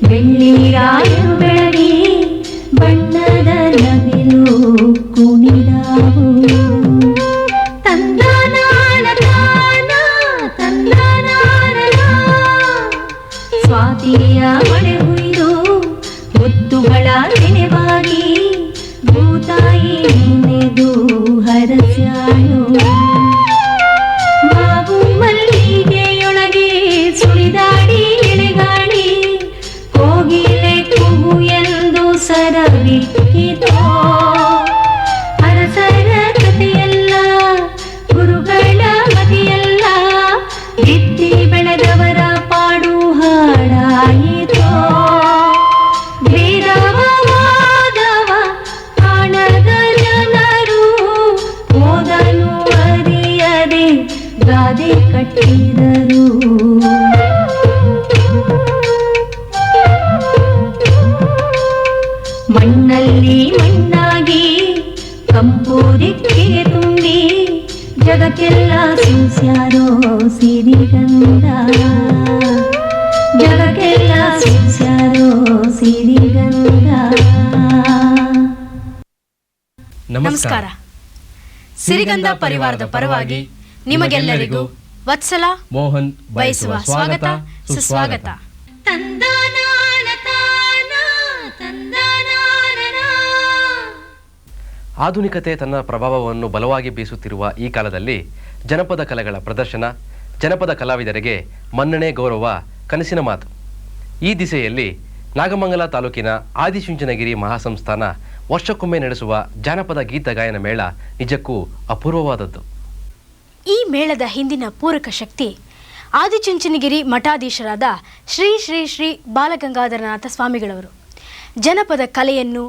ಬೆಳ್ಳಿರಾಯರು ಬೆಳಗಿ ಬಣ್ಣದ ನವಿಲು ಕುಣಿದಾವು. ತಂದನಾನ ತಾನ ತಂದನಾನ ಸ್ವಾತಿಯ ಮಳೆ ಹುಯ್ದು ಮುತ್ತುಗಳ ನೆನೆವಾಗಿ ಭೂತಾಯಿ ನೆನೆದು ಹರಸ್ಯಾಳು. ಮಾವು ಮಲ್ಲಿಗೆಯೊಳಗೆ ಸುಳಿದಾಡಿ ಎಳೆಗಾಳಿ ಕೋಗಿಲೆ ಕೂಗು ಎಂದು ಸರವಿಕ್ಕಿತೋ. ಅರಸರ ಕಥೆಯಲ್ಲ ಗುರುಗಳ ಮತಿಯಲ್ಲ ಬಿತ್ತಿ ಬೆಳೆದವರ ಪಾಡು ಹಾಡಾಯಿತೋ. ಭೇದವ ವಾದವ ಕಾಣದ ಜನರು ಓದನು ಅರಿಯದೆ ಗಾದೆ ಕಟ್ಟಿದರು. ಮಣ್ಣಲ್ಲಿ ಮಣ್ಣಾಗಿ ಕಂಪು ದಿಕ್ಕಿಗೆ ತುಂಬಿ ಜಗಕ್ಕೆಲ್ಲ ಸೂಸ್ಯಾರೋ ಸಿರಿಗಂಧ. ಜಗಕ್ಕೆಲ್ಲ ಸೂಸ್ಯಾರೋ ಸಿರಿಗಂಧ. ನಮಸ್ಕಾರ. ಸಿರಿಗಂಧ ಪರಿವಾರದ ಪರವಾಗಿ ನಿಮಗೆಲ್ಲರಿಗೂ ವತ್ಸಲ ಮೋಹನ್ ಬಯಸುವ ಸ್ವಾಗತ ಸುಸ್ವಾಗತ. ಆಧುನಿಕತೆ ತನ್ನ ಪ್ರಭಾವವನ್ನು ಬಲವಾಗಿ ಬೀಸುತ್ತಿರುವ ಈ ಕಾಲದಲ್ಲಿ ಜನಪದ ಕಲೆಗಳ ಪ್ರದರ್ಶನ, ಜನಪದ ಕಲಾವಿದರಿಗೆ ಮನ್ನಣೆ, ಗೌರವ ಕನಸಿನ ಮಾತು. ಈ ದಿಸೆಯಲ್ಲಿ ನಾಗಮಂಗಲ ತಾಲೂಕಿನ ಆದಿಚುಂಚನಗಿರಿ ಮಹಾಸಂಸ್ಥಾನ ವರ್ಷಕ್ಕೊಮ್ಮೆ ನಡೆಸುವ ಜಾನಪದ ಗೀತ ಗಾಯನ ಮೇಳ ನಿಜಕ್ಕೂ ಅಪೂರ್ವವಾದದ್ದು. ಈ ಮೇಳದ ಹಿಂದಿನ ಪೂರಕ ಶಕ್ತಿ ಆದಿಚುಂಚನಗಿರಿ ಮಠಾಧೀಶರಾದ ಶ್ರೀ ಶ್ರೀ ಶ್ರೀ ಬಾಲಗಂಗಾಧರನಾಥ ಸ್ವಾಮಿಗಳವರು. ಜನಪದ ಕಲೆಯನ್ನು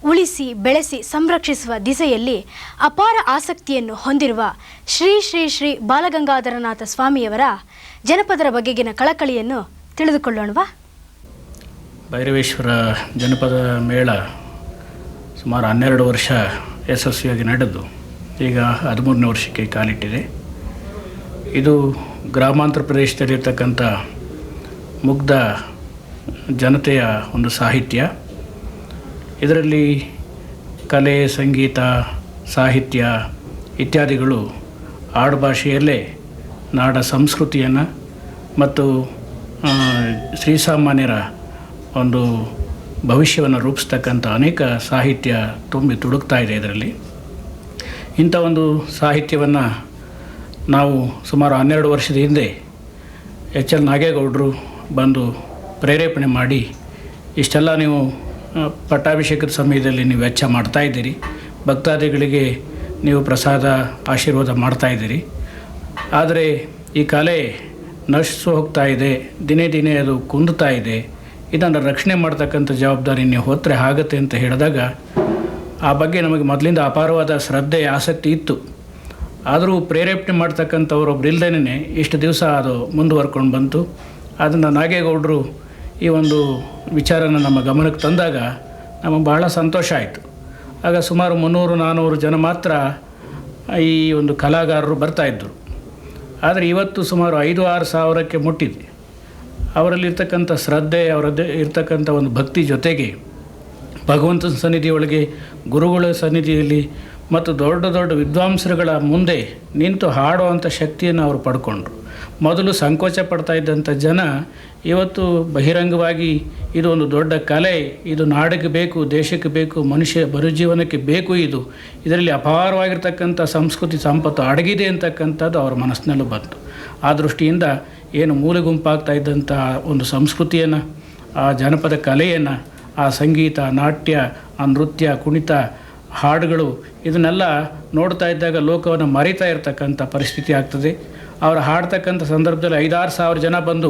ಉಳಿಸಿ ಬೆಳೆಸಿ ಸಂರಕ್ಷಿಸುವ ದಿಸೆಯಲ್ಲಿ ಅಪಾರ ಆಸಕ್ತಿಯನ್ನು ಹೊಂದಿರುವ ಶ್ರೀ ಶ್ರೀ ಶ್ರೀ ಬಾಲಗಂಗಾಧರನಾಥ ಸ್ವಾಮಿಯವರ ಜನಪದರ ಬಗೆಗಿನ ಕಳಕಳಿಯನ್ನು ತಿಳಿದುಕೊಳ್ಳೋಣವಾ? ಭೈರವೇಶ್ವರ ಜನಪದ ಮೇಳ ಸುಮಾರು 12 ವರ್ಷ ಯಶಸ್ವಿಯಾಗಿ ನಡೆದು ಈಗ 13ನೇ ವರ್ಷಕ್ಕೆ ಕಾಲಿಟ್ಟಿದೆ. ಇದು ಗ್ರಾಮಾಂತರ ಪ್ರದೇಶದಲ್ಲಿರ್ತಕ್ಕಂಥ ಮುಗ್ಧ ಜನತೆಯ ಒಂದು ಸಾಹಿತ್ಯ. ಇದರಲ್ಲಿ ಕಲೆ, ಸಂಗೀತ, ಸಾಹಿತ್ಯ ಇತ್ಯಾದಿಗಳು ಆಡುಭಾಷೆಯಲ್ಲೇ ನಾಡ ಸಂಸ್ಕೃತಿಯನ್ನು ಮತ್ತು ಶ್ರೀಸಾಮಾನ್ಯರ ಒಂದು ಭವಿಷ್ಯವನ್ನು ರೂಪಿಸ್ತಕ್ಕಂಥ ಅನೇಕ ಸಾಹಿತ್ಯ ತುಂಬಿ ತುಡುಕ್ತಾ ಇದೆ. ಇದರಲ್ಲಿ ಇಂಥ ಒಂದು ಸಾಹಿತ್ಯವನ್ನು ನಾವು ಸುಮಾರು 12 ವರ್ಷದ ಹಿಂದೆ ಎಚ್ ಎಲ್ ನಾಗೇಗೌಡರು ಬಂದು ಪ್ರೇರೇಪಣೆ ಮಾಡಿ, ಇಷ್ಟೆಲ್ಲ ನೀವು ಪಟ್ಟಾಭಿಷೇಕದ ಸಮಯದಲ್ಲಿ ನೀವು ವೆಚ್ಚ ಮಾಡ್ತಾಯಿದ್ದೀರಿ, ಭಕ್ತಾದಿಗಳಿಗೆ ನೀವು ಪ್ರಸಾದ ಆಶೀರ್ವಾದ ಮಾಡ್ತಾಯಿದ್ದೀರಿ, ಆದರೆ ಈ ಕಲೆ ನಶಿಸಿ ಹೋಗ್ತಾ ಇದೆ, ದಿನೇ ದಿನೇ ಅದು ಕುಂದುತ್ತಾ ಇದೆ, ಇದನ್ನು ರಕ್ಷಣೆ ಮಾಡ್ತಕ್ಕಂಥ ಜವಾಬ್ದಾರಿ ನೀವು ಹೊತ್ತರೆ ಆಗುತ್ತೆ ಅಂತ ಹೇಳಿದಾಗ ಆ ಬಗ್ಗೆ ನಮಗೆ ಮೊದಲಿಂದ ಅಪಾರವಾದ ಶ್ರದ್ಧೆ, ಆಸಕ್ತಿ ಇತ್ತು. ಆದರೂ ಪ್ರೇರೇಪಣೆ ಮಾಡ್ತಕ್ಕಂಥವ್ರೊಬ್ರು ಇಲ್ಲದೇ ಇಷ್ಟು ದಿವಸ ಅದು ಮುಂದುವರ್ಕೊಂಡು ಬಂತು. ಅದನ್ನು ನಾಗೇಗೌಡರು ಈ ಒಂದು ವಿಚಾರನ ನಮ್ಮ ಗಮನಕ್ಕೆ ತಂದಾಗ ನಮಗೆ ಬಹಳ ಸಂತೋಷ ಆಯಿತು. ಆಗ ಸುಮಾರು 300-400 ಜನ ಮಾತ್ರ ಈ ಒಂದು ಕಲಾಗಾರರು ಬರ್ತಾಯಿದ್ದರು. ಆದರೆ ಇವತ್ತು ಸುಮಾರು 5-6 ಸಾವಿರಕ್ಕೆ ಮುಟ್ಟಿದೆ. ಅವರಲ್ಲಿರ್ತಕ್ಕಂಥ ಶ್ರದ್ಧೆ, ಅವರದ್ದೇ ಇರ್ತಕ್ಕಂಥ ಒಂದು ಭಕ್ತಿ ಜೊತೆಗೆ ಭಗವಂತನ ಸನ್ನಿಧಿಯೊಳಗೆ, ಗುರುಗಳ ಸನ್ನಿಧಿಯಲ್ಲಿ ಮತ್ತು ದೊಡ್ಡ ದೊಡ್ಡ ವಿದ್ವಾಂಸರುಗಳ ಮುಂದೆ ನಿಂತು ಹಾಡುವಂಥ ಶಕ್ತಿಯನ್ನು ಅವರು ಪಡ್ಕೊಂಡ್ರು. ಮೊದಲು ಸಂಕೋಚ ಪಡ್ತಾ ಇದ್ದಂಥ ಜನ ಇವತ್ತು ಬಹಿರಂಗವಾಗಿ ಇದು ಒಂದು ದೊಡ್ಡ ಕಲೆ, ಇದು ನಾಡಿಗೆ ಬೇಕು, ದೇಶಕ್ಕೆ ಬೇಕು, ಮನುಷ್ಯ ಬರುಜೀವನಕ್ಕೆ ಬೇಕು, ಇದರಲ್ಲಿ ಅಪಾರವಾಗಿರ್ತಕ್ಕಂಥ ಸಂಸ್ಕೃತಿ ಸಂಪತ್ತು ಅಡಗಿದೆ ಅಂತಕ್ಕಂಥದ್ದು ಅವರ ಮನಸ್ಸಿನಲ್ಲೂ ಬಂತು. ಆ ದೃಷ್ಟಿಯಿಂದ ಏನು ಮೂಲೆ ಗುಂಪಾಗ್ತಾ ಇದ್ದಂಥ ಒಂದು ಸಂಸ್ಕೃತಿಯನ್ನು, ಆ ಜನಪದ ಕಲೆಯನ್ನು, ಆ ಸಂಗೀತ, ನಾಟ್ಯ, ಆ ನೃತ್ಯ, ಕುಣಿತ, ಹಾಡುಗಳು ಇದನ್ನೆಲ್ಲ ನೋಡ್ತಾ ಇದ್ದಾಗ ಲೋಕವನ್ನು ಮರಿತಾ ಇರತಕ್ಕಂಥ ಪರಿಸ್ಥಿತಿ ಆಗ್ತದೆ. ಅವರು ಹಾಡ್ತಕ್ಕಂಥ ಸಂದರ್ಭದಲ್ಲಿ 5-6 ಸಾವಿರ ಜನ ಬಂದು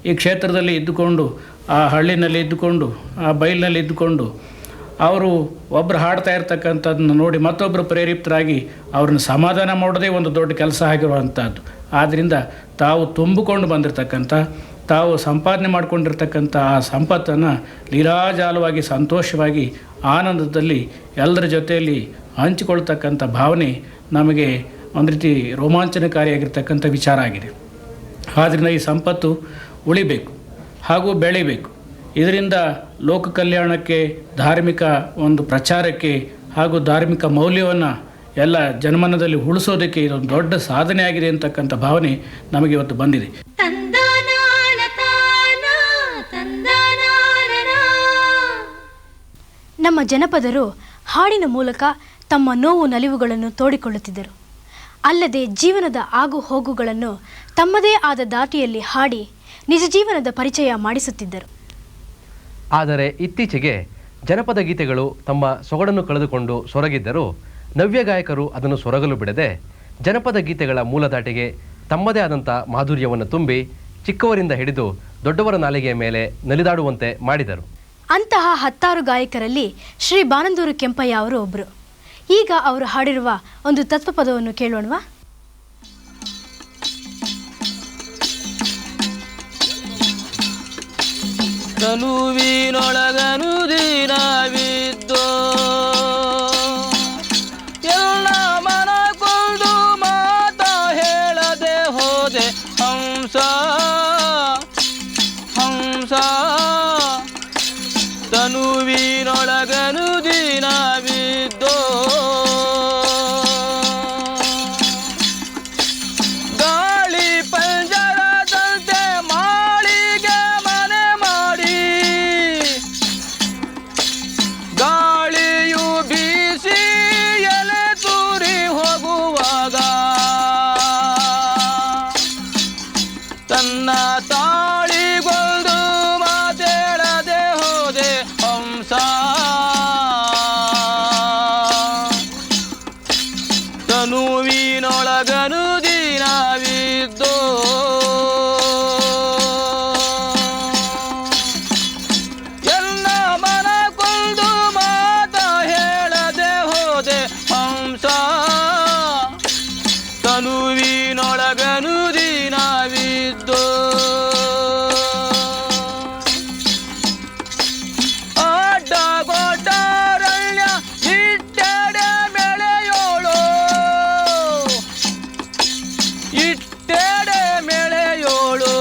ಈ ಕ್ಷೇತ್ರದಲ್ಲಿ ಇದ್ದುಕೊಂಡು, ಆ ಹಳ್ಳಿನಲ್ಲಿ ಇದ್ದುಕೊಂಡು, ಆ ಬಯಲಿನಲ್ಲಿ ಇದ್ದುಕೊಂಡು ಅವರು ಒಬ್ಬರು ಹಾಡ್ತಾ ಇರ್ತಕ್ಕಂಥದ್ದನ್ನು ನೋಡಿ ಮತ್ತೊಬ್ಬರು ಪ್ರೇರಿತರಾಗಿ ಅವ್ರನ್ನ ಸಮಾಧಾನ ಮಾಡೋದೇ ಒಂದು ದೊಡ್ಡ ಕೆಲಸ ಆಗಿರುವಂಥದ್ದು. ಆದ್ದರಿಂದ ತಾವು ತುಂಬಿಕೊಂಡು ಬಂದಿರತಕ್ಕಂಥ, ತಾವು ಸಂಪಾದನೆ ಮಾಡಿಕೊಂಡಿರ್ತಕ್ಕಂಥ ಆ ಸಂಪತ್ತನ್ನು ಲೀಲಾಜಾಲವಾಗಿ, ಸಂತೋಷವಾಗಿ, ಆನಂದದಲ್ಲಿ ಎಲ್ಲರ ಜೊತೆಯಲ್ಲಿ ಹಂಚಿಕೊಳ್ತಕ್ಕಂಥ ಭಾವನೆ ನಮಗೆ ಒಂದು ರೀತಿ ರೋಮಾಂಚನಕಾರಿಯಾಗಿರ್ತಕ್ಕಂಥ ವಿಚಾರ ಆಗಿದೆ. ಆದ್ದರಿಂದ ಈ ಸಂಪತ್ತು ಉಳಿಬೇಕು ಹಾಗೂ ಬೆಳಿಬೇಕು. ಇದರಿಂದ ಲೋಕ ಕಲ್ಯಾಣಕ್ಕೆ, ಧಾರ್ಮಿಕ ಒಂದು ಪ್ರಚಾರಕ್ಕೆ ಹಾಗೂ ಧಾರ್ಮಿಕ ಮೌಲ್ಯವನ್ನು ಎಲ್ಲ ಜನಮನದಲ್ಲಿ ಉಳಿಸೋದಕ್ಕೆ ಇದೊಂದು ದೊಡ್ಡ ಸಾಧನೆ ಆಗಿದೆ ಅಂತಕ್ಕಂಥ ಭಾವನೆ ನಮಗೆ ಇವತ್ತು ಬಂದಿದೆ. ನಮ್ಮ ಜನಪದರು ಹಾಡಿನ ಮೂಲಕ ತಮ್ಮ ನೋವು ನಲಿವುಗಳನ್ನು ತೋಡಿಕೊಳ್ಳುತ್ತಿದ್ದರು. ಅಲ್ಲದೆ ಜೀವನದ ಆಗು ಹೋಗುಗಳನ್ನು ತಮ್ಮದೇ ಆದ ದಾಟಿಯಲ್ಲಿ ಹಾಡಿ ನಿಜ ಜೀವನದ ಪರಿಚಯ ಮಾಡಿಸುತ್ತಿದ್ದರು. ಆದರೆ ಇತ್ತೀಚೆಗೆ ಜನಪದ ಗೀತೆಗಳು ತಮ್ಮ ಸೊಗಡನ್ನು ಕಳೆದುಕೊಂಡು ಸೊರಗಿದ್ದರೂ ನವ್ಯ ಗಾಯಕರು ಅದನ್ನು ಸೊರಗಲು ಬಿಡದೆ ಜನಪದ ಗೀತೆಗಳ ಮೂಲದಾಟಿಗೆ ತಮ್ಮದೇ ಆದಂಥ ಮಾಧುರ್ಯವನ್ನು ತುಂಬಿ ಚಿಕ್ಕವರಿಂದ ಹಿಡಿದು ದೊಡ್ಡವರ ನಾಲಿಗೆಯ ಮೇಲೆ ನಲಿದಾಡುವಂತೆ ಮಾಡಿದರು. ಅಂತಹ 10 ಗಾಯಕರಲ್ಲಿ ಶ್ರೀ ಬಾನಂದೂರು ಕೆಂಪಯ್ಯ ಅವರು ಒಬ್ಬರು. ಈಗ ಅವರು ಹಾಡಿರುವ ಒಂದು ತತ್ವಪದವನ್ನು ಕೇಳೋಣವಾ? ತನುವಿನೊಳಗನು ದಿನವಿದ್ದೋ ಎಲ್ಲ ಮನ ಕೊಂಡು ಮಾತ ಹೇಳದೆ ಹೋದೆ ಹಂಸ ಹಂಸ ತನುವಿನೊಳಗನು ದಿನವಿದ್ದೋ ಗಾಳಿ ಪಂಜರದಂತೆ ಮಾಳಿಗೆ ಮನೆ ಮಾಡಿ ಗಾಳಿಯು ಬೀಸಿ ಎಲೆ ತೂರಿ ಹೋಗುವಾಗ ತನ್ನ ತಾಳಿಗೊಂದು ಮಾತೇಳದೆ ಹೋದೆ ಹಂಸ ತನುವಿನೊಳಗನು ದಿನವಿದ್ದೋ ಎಲ್ಲ ಮನ ಕೊಂಡು ಮಾತ ಹೇಳದೆ ಹೋದೆ ಹಂಸ ತನುವಿನೊಳಗನು ದಿನವಿದ್ದೋ ಅಡ್ಡ ಗೊಡ್ಡರಳ್ಯ ಇಟ್ಟೆಡೆ ಮೆಳೆಯೋಳು ಇಟ್ಟೆಡೆ ಮೆಳೆಯೋಳು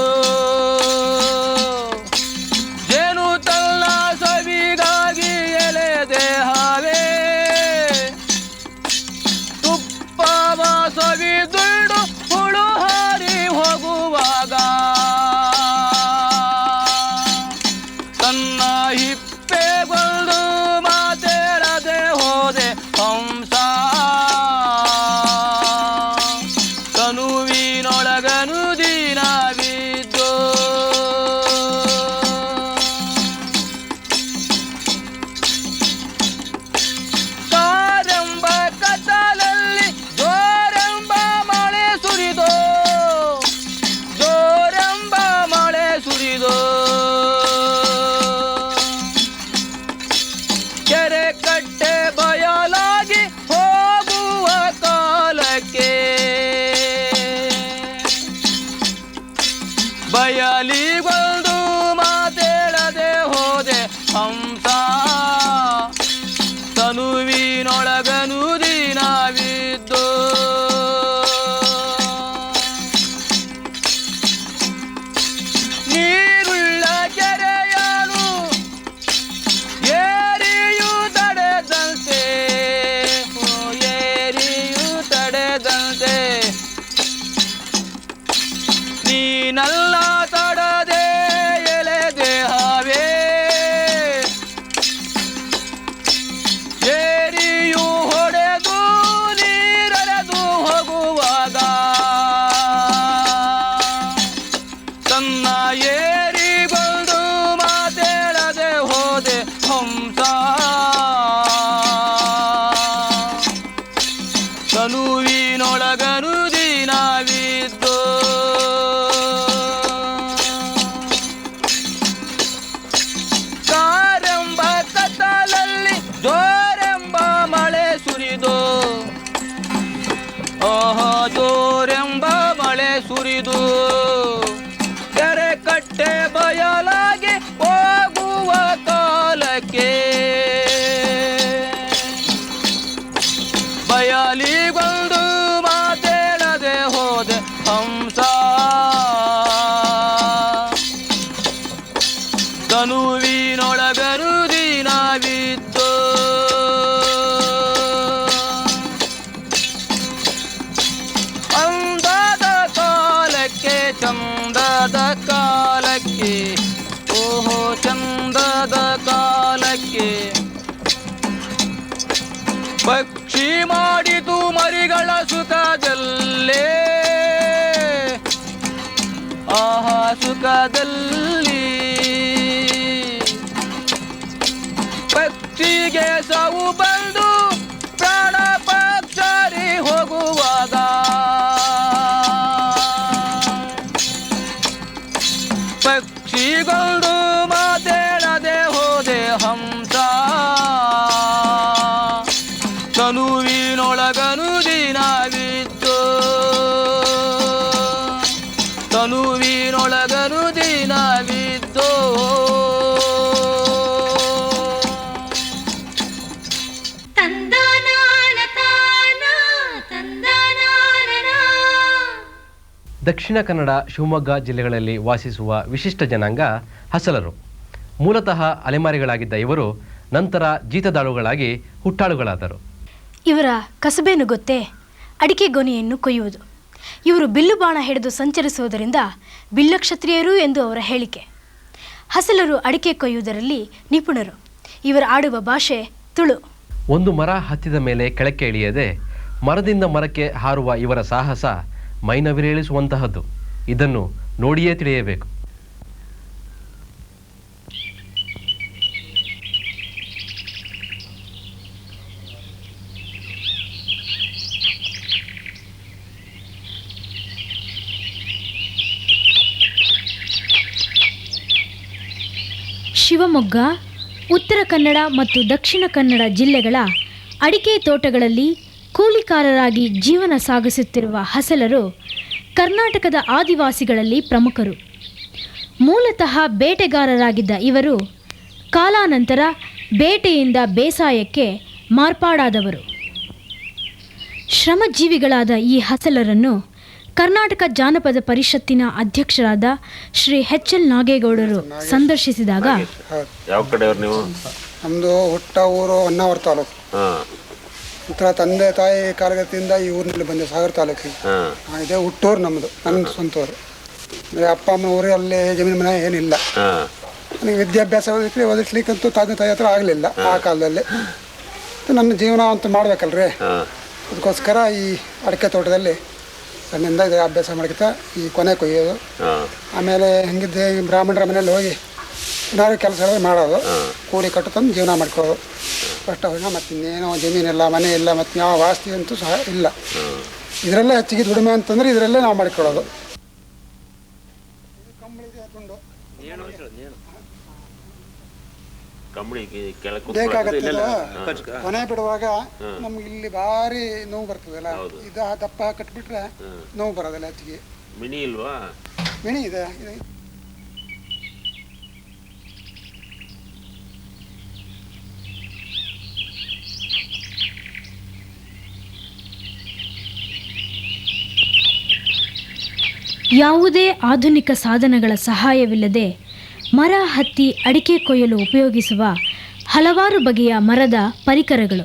ಜೇನು ತನ್ನ ಸವಿಗಾಗಿ ಎಲೆ ದೇಹವೇ ತುಪ್ಪವ ಸವಿದುಂಡು ಹುಳು ಹಾರಿ ಹೋಗುವಾಗ ತನ್ನ ಹಿಪ್ಪೆಗೊಂದು ಮಾತೇಳದೆ ಹೋದೆ ಹಂಸ ತನುವಿನೊಳಗನು ದಿನವಿದ್ದೋ ಕಾರೆಂಬ ಕತ್ತಲಲ್ಲಿ ಜೋರೆಂಬ ಮಳೆ ಸುರಿದೋ ಜೋರೆಂಬ ಮಳೆ ಸುರಿದೋ ತನುವಿನೊಳಗನು ದಿನವಿದ್ದೋ ಅಂದದ ಕಾಲಕ್ಕೆ ಚಂದದ ಕಾಲಕ್ಕೆ ಓಹೋ ಚಂದದ ಕಾಲಕ್ಕೆ ಪಕ್ಷಿ ಮಾಡಿತು ಮರಿಗಳ ಸುಖದಲ್ಲೇ ಆಹಾ ಸುಖದಲ್ಲಿ ಪಕ್ಷಿಗೆ ಸಾವು ಬಂದು ಪ್ರಾಣ ಪಕ್ಷರಿ ಹೋಗುವಾಗ ಪಕ್ಷಿಗೊಂದು ಮಾತೇಳದೆ ಹೋದೆ ಹಂಸ ತನುವಿನೊಳಗನು ದಿನವಿದ್ದೋ ತನುವಿನೊಳಗನು ದಿನವಿದ್ದೋ ತಂದನಾನ ತಾನ ತಂದನಾನನ. ದಕ್ಷಿಣ ಕನ್ನಡ ಶಿವಮೊಗ್ಗ ಜಿಲ್ಲೆಗಳಲ್ಲಿ ವಾಸಿಸುವ ವಿಶಿಷ್ಟ ಜನಾಂಗ ಹಸಲರು. ಮೂಲತಃ ಅಲೆಮಾರಿಗಳಾಗಿದ್ದ ಇವರು ನಂತರ ಜೀತದಾಳುಗಳಾಗಿ ಹುಟ್ಟಾಳುಗಳಾದರು. ಇವರ ಕಸಬೇನು ಗೊತ್ತೇ? ಅಡಿಕೆ ಗೊನೆಯನ್ನು ಕೊಯ್ಯುವುದು. ಇವರು ಬಿಲ್ಲು ಬಾಣ ಹಿಡಿದು ಸಂಚರಿಸುವುದರಿಂದ ಬಿಲ್ಲಕ್ಷತ್ರಿಯರು ಎಂದು ಅವರ ಹೇಳಿಕೆ. ಹಸಲರು ಅಡಿಕೆ ಕೊಯ್ಯುವುದರಲ್ಲಿ ನಿಪುಣರು. ಇವರು ಆಡುವ ಭಾಷೆ ತುಳು. ಒಂದು ಮರ ಹತ್ತಿದ ಮೇಲೆ ಕೆಳಕ್ಕೆ ಇಳಿಯದೆ ಮರದಿಂದ ಮರಕ್ಕೆ ಹಾರುವ ಇವರ ಸಾಹಸ ಮೈನವಿರೇಳಿಸುವಂತಹದ್ದು. ಇದನ್ನು ನೋಡಿಯೇ ತಿಳಿಯಬೇಕು. ಶಿವಮೊಗ್ಗ, ಉತ್ತರ ಕನ್ನಡ ಮತ್ತು ದಕ್ಷಿಣ ಕನ್ನಡ ಜಿಲ್ಲೆಗಳ ಅಡಿಕೆ ತೋಟಗಳಲ್ಲಿ ಕೂಲಿಕಾರರಾಗಿ ಜೀವನ ಸಾಗಿಸುತ್ತಿರುವ ಹಸಲರು ಕರ್ನಾಟಕದ ಆದಿವಾಸಿಗಳಲ್ಲಿ ಪ್ರಮುಖರು. ಮೂಲತಃ ಬೇಟೆಗಾರರಾಗಿದ್ದ ಇವರು ಕಾಲಾನಂತರ ಬೇಟೆಯಿಂದ ಬೇಸಾಯಕ್ಕೆ ಮಾರ್ಪಾಡಾದವರು. ಶ್ರಮಜೀವಿಗಳಾದ ಈ ಹಸಲರನ್ನು ಕರ್ನಾಟಕ ಜಾನಪದ ಪರಿಷತ್ತಿನ ಅಧ್ಯಕ್ಷರಾದ ಶ್ರೀ ಎಚ್.ಎಲ್. ನಾಗೇಗೌಡರು ಸಂದರ್ಶಿಸಿದಾಗ, ಯಾವ ಕಡೆಯವ್ರು ನೀವು? ನಮ್ಮದು ಹುಟ್ಟ ಊರು ಹೊನ್ನಾವರ ತಾಲೂಕು. ನಂತರ ತಂದೆ ತಾಯಿ ಕಾಲಗತಿಯಿಂದ ಈ ಊರಿನಲ್ಲಿ ಬಂದೆ, ಸಾಗರ ತಾಲೂಕಿಗೆ. ಇದೇ ಹುಟ್ಟೂರು ನಮ್ಮದು, ನನ್ನ ಸ್ವಂತ ಊರು. ಅಂದರೆ ಅಪ್ಪ ಅಮ್ಮ ಊರು ಅಲ್ಲಿ ಜಮೀನು ಮನೆ ಏನಿಲ್ಲ. ನನಗೆ ವಿದ್ಯಾಭ್ಯಾಸ ಓದಿಸ್ಲಿಕ್ಕಂತೂ ತಂದೆ ತಾಯಿ ಹತ್ರ ಆಗಲಿಲ್ಲ ಆ ಕಾಲದಲ್ಲಿ. ನನ್ನ ಜೀವನ ಅಂತ ಮಾಡ್ಬೇಕಲ್ರಿ, ಅದಕ್ಕೋಸ್ಕರ ಈ ಅಡಿಕೆ ತೋಟದಲ್ಲಿ ಸಣ್ಣಿಂದ ಇದು ಅಭ್ಯಾಸ ಮಾಡ್ಕೊತಾ ಈ ಕೊನೆ ಕೊಯ್ಯೋದು. ಆಮೇಲೆ ಹೆಂಗಿದ್ದೆ ಈ ಬ್ರಾಹ್ಮಣರ ಮನೇಲಿ ಹೋಗಿ ಏನಾದ್ರು ಕೆಲಸಗಳು ಮಾಡೋದು, ಕೂಡಿ ಕಟ್ಟು ತಂದು ಜೀವನ ಮಾಡ್ಕೊಳ್ಳೋದು. ಫಸ್ಟ್ ಹೋಗಿ ಮತ್ತು ಇನ್ನೇನೋ ಜಮೀನಿಲ್ಲ, ಮನೆ ಇಲ್ಲ, ಮತ್ತು ಯಾವ ವಾಸ್ತಿ ಅಂತೂ ಸಹ ಇಲ್ಲ. ಇದರಲ್ಲೇ ಹೆಚ್ಚಿಗೆ ದುಡಿಮೆ ಅಂತಂದ್ರೆ ಇದರಲ್ಲೇ ನಾವು ಮಾಡ್ಕೊಳ್ಳೋದು. ಬೇಕಾಗತ್ತಲ್ಲ, ಕೊನೆ ಬಿಡುವಾಗ ನಮ್ಗೆ ಇಲ್ಲಿ ಭಾರಿ ನೋವು ಬರ್ತದಲ್ಲ, ಇದು ದಪ್ಪ ಕಟ್ಬಿಟ್ರೆ ನೋವು ಬರೋದಿಲ್ಲ ಹೆಚ್ಚಿಗೆ. ಮಿನಿ ಇಲ್ವಾ? ಮಿನಿ ಇದೆ. ಯಾವುದೇ ಆಧುನಿಕ ಸಾಧನಗಳ ಸಹಾಯವಿಲ್ಲದೆ ಮರ ಹತ್ತಿ ಅಡಿಕೆ ಕೊಯ್ಯಲು ಉಪಯೋಗಿಸುವ ಹಲವಾರು ಬಗೆಯ ಮರದ ಪರಿಕರಗಳು.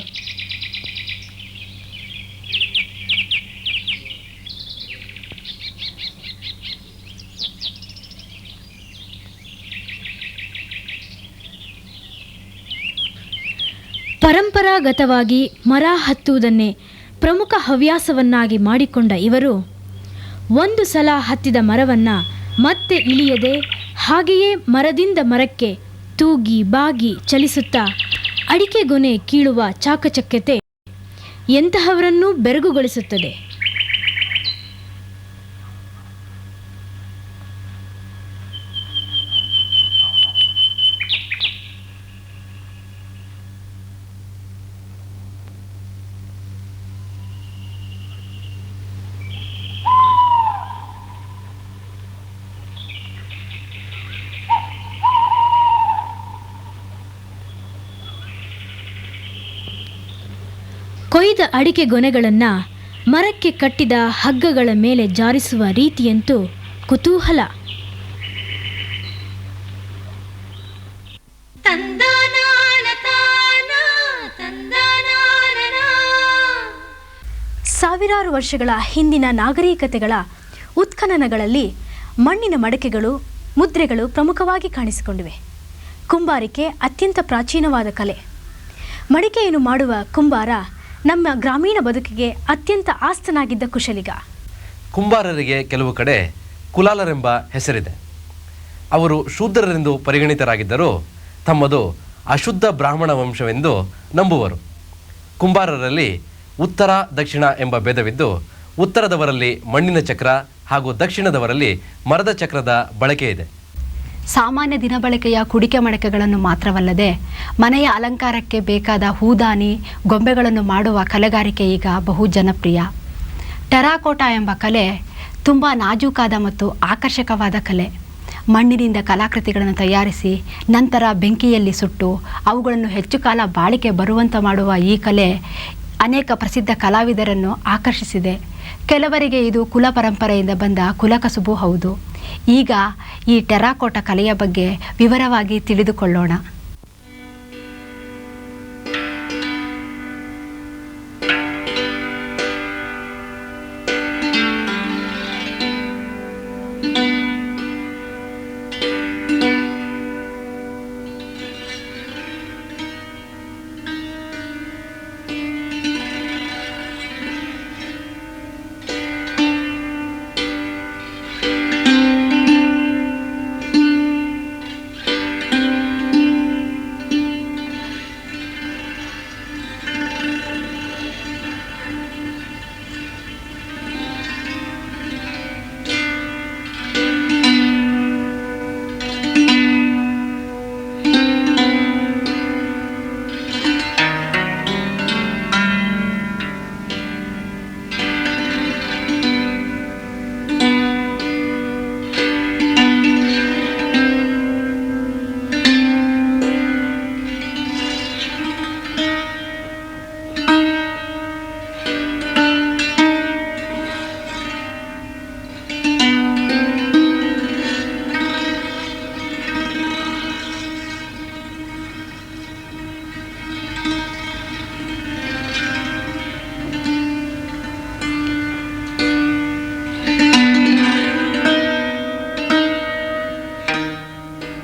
ಪರಂಪರಾಗತವಾಗಿ ಮರ ಹತ್ತುವುದನ್ನೇ ಪ್ರಮುಖ ಹವ್ಯಾಸವನ್ನಾಗಿ ಮಾಡಿಕೊಂಡ ಇವರು ಒಂದು ಸಲ ಹತ್ತಿದ ಮರವನ್ನು ಮತ್ತೆ ಇಳಿಯದೆ ಹಾಗೆಯೇ ಮರದಿಂದ ಮರಕ್ಕೆ ತೂಗಿ ಬಾಗಿ ಚಲಿಸುತ್ತಾ ಅಡಿಕೆ ಗೊನೆ ಕೀಳುವ ಚಾಕಚಕ್ಯತೆ ಎಂತಹವರನ್ನೂ ಬೆರಗುಗೊಳಿಸುತ್ತದೆ. ಕೊಯ್ದ ಅಡಿಕೆ ಗೊನೆಗಳನ್ನು ಮರಕ್ಕೆ ಕಟ್ಟಿದ ಹಗ್ಗಗಳ ಮೇಲೆ ಜಾರಿಸುವ ರೀತಿಯಂತೂ ಕುತೂಹಲ. ಸಾವಿರಾರು ವರ್ಷಗಳ ಹಿಂದಿನ ನಾಗರಿಕತೆಗಳ ಉತ್ಖನನಗಳಲ್ಲಿ ಮಣ್ಣಿನ ಮಡಕೆಗಳು, ಮುದ್ರೆಗಳು ಪ್ರಮುಖವಾಗಿ ಕಾಣಿಸಿಕೊಂಡಿವೆ. ಕುಂಬಾರಿಕೆ ಅತ್ಯಂತ ಪ್ರಾಚೀನವಾದ ಕಲೆ. ಮಡಿಕೆಯನ್ನು ಮಾಡುವ ಕುಂಬಾರ ನಮ್ಮ ಗ್ರಾಮೀಣ ಬದುಕಿಗೆ ಅತ್ಯಂತ ಆಸ್ತನಾಗಿದ್ದ ಕುಶಲಿಗ. ಕುಂಬಾರರಿಗೆ ಕೆಲವು ಕಡೆ ಕುಲಾಲರೆಂಬ ಹೆಸರಿದೆ. ಅವರು ಶೂದ್ರರೆಂದು ಪರಿಗಣಿತರಾಗಿದ್ದರೂ ತಮ್ಮದು ಅಶುದ್ಧ ಬ್ರಾಹ್ಮಣ ವಂಶವೆಂದು ನಂಬುವರು. ಕುಂಬಾರರಲ್ಲಿ ಉತ್ತರ ದಕ್ಷಿಣ ಎಂಬ ಭೇದವಿದ್ದು, ಉತ್ತರದವರಲ್ಲಿ ಮಣ್ಣಿನ ಚಕ್ರ ಹಾಗೂ ದಕ್ಷಿಣದವರಲ್ಲಿ ಮರದ ಚಕ್ರದ ಬಳಕೆ ಇದೆ. ಸಾಮಾನ್ಯ ದಿನಬಳಕೆಯ ಕುಡಿಕೆ ಮಡಕೆಗಳನ್ನು ಮಾತ್ರವಲ್ಲದೆ ಮನೆಯ ಅಲಂಕಾರಕ್ಕೆ ಬೇಕಾದ ಹೂದಾನಿ, ಗೊಂಬೆಗಳನ್ನು ಮಾಡುವ ಕಲೆಗಾರಿಕೆ ಈಗ ಬಹು ಜನಪ್ರಿಯ. ಟೆರಾಕೋಟಾ ಎಂಬ ಕಲೆ ತುಂಬ ನಾಜೂಕಾದ ಮತ್ತು ಆಕರ್ಷಕವಾದ ಕಲೆ. ಮಣ್ಣಿನಿಂದ ಕಲಾಕೃತಿಗಳನ್ನು ತಯಾರಿಸಿ ನಂತರ ಬೆಂಕಿಯಲ್ಲಿ ಸುಟ್ಟು ಅವುಗಳನ್ನು ಹೆಚ್ಚು ಕಾಲ ಬಾಳಿಕೆ ಬರುವಂತೆ ಮಾಡುವ ಈ ಕಲೆ ಅನೇಕ ಪ್ರಸಿದ್ಧ ಕಲಾವಿದರನ್ನು ಆಕರ್ಷಿಸಿದೆ. ಕೆಲವರಿಗೆ ಇದು ಕುಲ ಪರಂಪರೆಯಿಂದ ಬಂದ ಕುಲಕಸುಬು ಹೌದು. ಈಗ ಈ ಟೆರಾಕೋಟಾ ಕಲೆಯ ಬಗ್ಗೆ ವಿವರವಾಗಿ ತಿಳಿದುಕೊಳ್ಳೋಣ.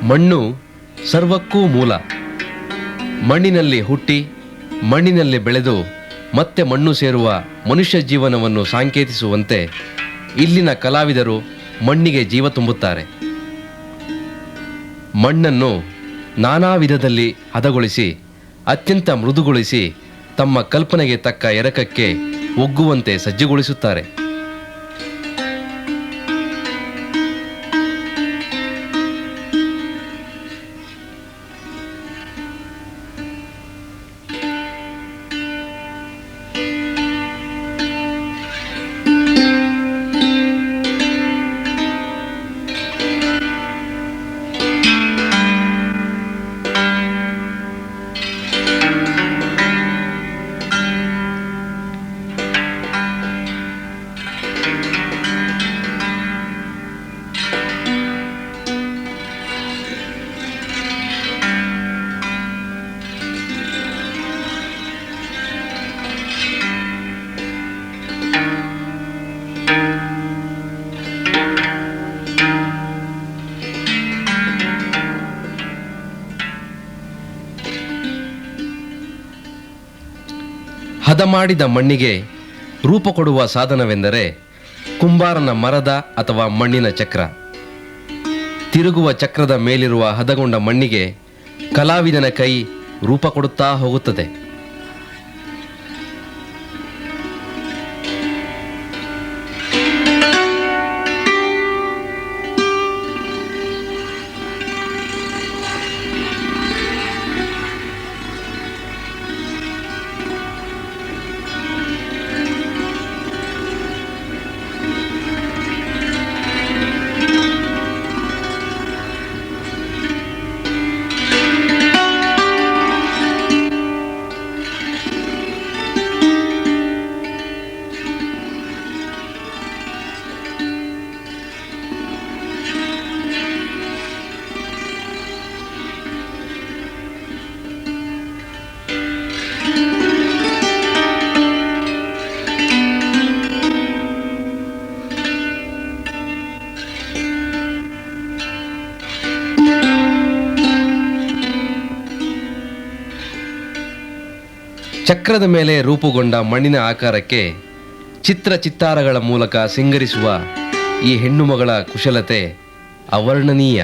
ಮಣ್ಣು ಸರ್ವಕ್ಕೂ ಮೂಲ. ಮಣ್ಣಿನಲ್ಲಿ ಹುಟ್ಟಿ ಮಣ್ಣಿನಲ್ಲಿ ಬೆಳೆದು ಮತ್ತೆ ಮಣ್ಣು ಸೇರುವ ಮನುಷ್ಯ ಜೀವನವನ್ನು ಸಾಂಕೇತಿಸುವಂತೆ ಇಲ್ಲಿನ ಕಲಾವಿದರು ಮಣ್ಣಿಗೆ ಜೀವ ತುಂಬುತ್ತಾರೆ. ಮಣ್ಣನ್ನು ನಾನಾ ವಿಧದಲ್ಲಿ ಹದಗೊಳಿಸಿ ಅತ್ಯಂತ ಮೃದುಗೊಳಿಸಿ ತಮ್ಮ ಕಲ್ಪನೆಗೆ ತಕ್ಕ ಎರಕಕ್ಕೆ ಒಗ್ಗುವಂತೆ ಸಜ್ಜುಗೊಳಿಸುತ್ತಾರೆ. ಹದ ಮಾಡಿದ ಮಣ್ಣಿಗೆ ರೂಪ ಕೊಡುವ ಸಾಧನವೆಂದರೆ ಕುಂಬಾರನ ಮರದ ಅಥವಾ ಮಣ್ಣಿನ ಚಕ್ರ. ತಿರುಗುವ ಚಕ್ರದ ಮೇಲಿರುವ ಹದಗೊಂಡ ಮಣ್ಣಿಗೆ ಕಲಾವಿದನ ಕೈ ರೂಪ ಕೊಡುತ್ತಾ ಹೋಗುತ್ತದೆ. ಚಕ್ರದ ಮೇಲೆ ರೂಪುಗೊಂಡ ಮಣ್ಣಿನ ಆಕಾರಕ್ಕೆ ಚಿತ್ತಾರಗಳ ಮೂಲಕ ಸಿಂಗರಿಸುವ ಈ ಹೆಣ್ಣು ಮಗಳ ಕುಶಲತೆ ಅವರ್ಣನೀಯ.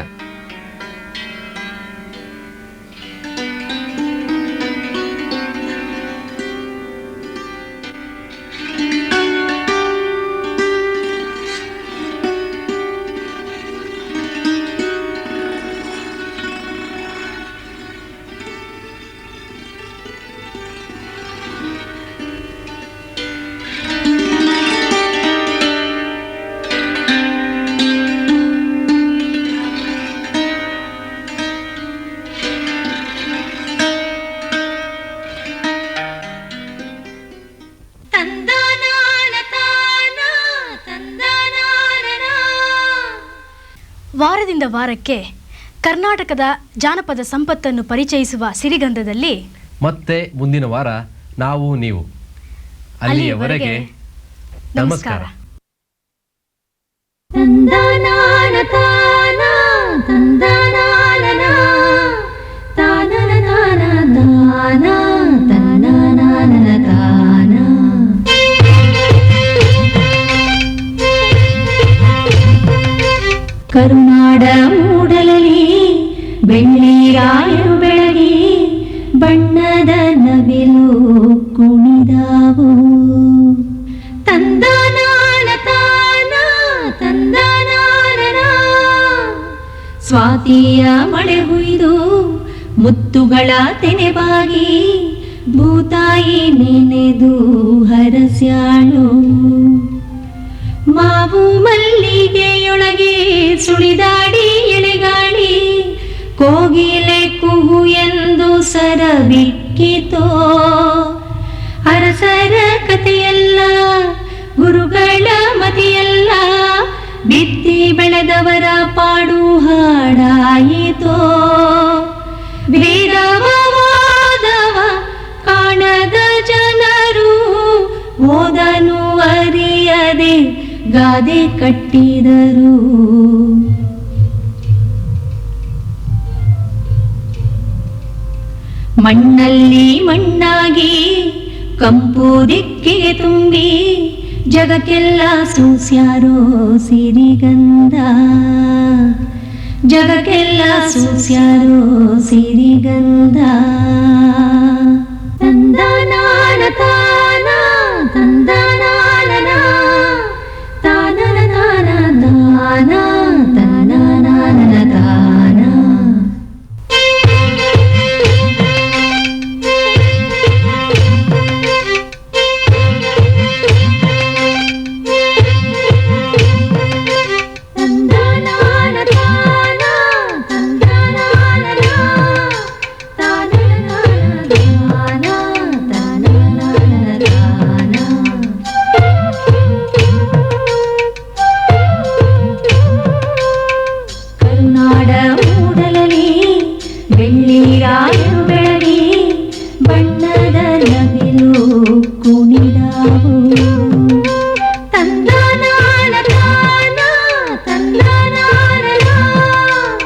ವಾರದಿಂದ ವಾರಕ್ಕೆ ಕರ್ನಾಟಕದ ಜಾನಪದ ಸಂಪತ್ತನ್ನು ಪರಿಚಯಿಸುವ ಸಿರಿಗಂಧದಲ್ಲಿ ಮತ್ತೆ ಮುಂದಿನ ವಾರ ನಾವು ನೀವು. ಅಲ್ಲಿಯವರೆಗೆ ನಮಸ್ಕಾರ. ಕರುನಾಡ ಮೂಡಲಲಿ ಬೆಳ್ಳಿರಾಯರು ಬೆಳಗಿ ಬಣ್ಣದ ನವಿಲು ಕುಣಿದಾವು. ತಂದನಾನ ತಾನ ತಂದನಾನ ಸ್ವಾತಿಯ ಮಳೆ ಹುಯ್ದು ಮುತ್ತುಗಳ ತೆನೆಬಾಗಿ ಭೂತಾಯಿ ನೆನೆದು ಹರಸ್ಯಾಳು. ಮಾವು ಮಲ್ಲಿಗೆಯೊಳಗೆ ಸುಳಿದಾಡಿ ಎಳೆಗಾಳಿ ಕೋಗಿಲೆ ಕುಹು ಎಂದು ಸರಬಿಕ್ಕಿತೋ. ಅರಸರ ಕಥೆಯಲ್ಲ ಗುರುಗಳ ಮತಿಯಲ್ಲ ಬಿತ್ತಿ ಬೆಳೆದವರ ಪಾಡು ಹಾಡಾಯಿತೋ. ವೇದವಾದವ ಕಾಣದ ಜನರು ಓದನು ಅರಿಯದೆ ಗಾದೆ ಕಟ್ಟಿದರು. ಮಣ್ಣಲ್ಲಿ ಮಣ್ಣಾಗಿ ಕಂಪು ದಿಕ್ಕಿಗೆ ತುಂಬಿ ಜಗಕ್ಕೆಲ್ಲ ಸೂಸ್ಯಾರೋ ಸಿರಿಗಂಧ. ಜಗಕ್ಕೆಲ್ಲ ಸೂಸ್ಯಾರೋ ಸಿರಿಗಂಧ. ತಂದನಾನ ತಾನ ತಂದನಾನ ತಾನನ ತಾನ ತಾನ ತನನಾನ ತಾನ. ಬೆಳ್ಳಿರಾಯರು ಬೆಳಗಿ ಬಣ್ಣದ ನವಿಲು ಕುಣಿ